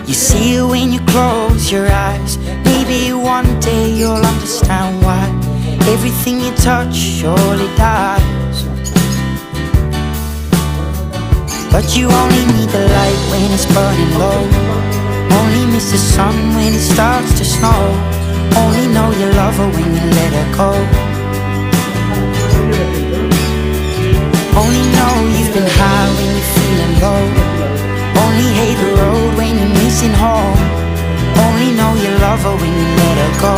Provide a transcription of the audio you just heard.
You see it when you close your eyes. Maybe one day you'll understand why everything you touch surely dies. But you only need the light when it's burning low. Only miss the sun when it starts to snow. Only know you love her when you let her go. Only know you've been high when you're feeling low. Only hate the road when you're missing home. Only know you love her when you let her go.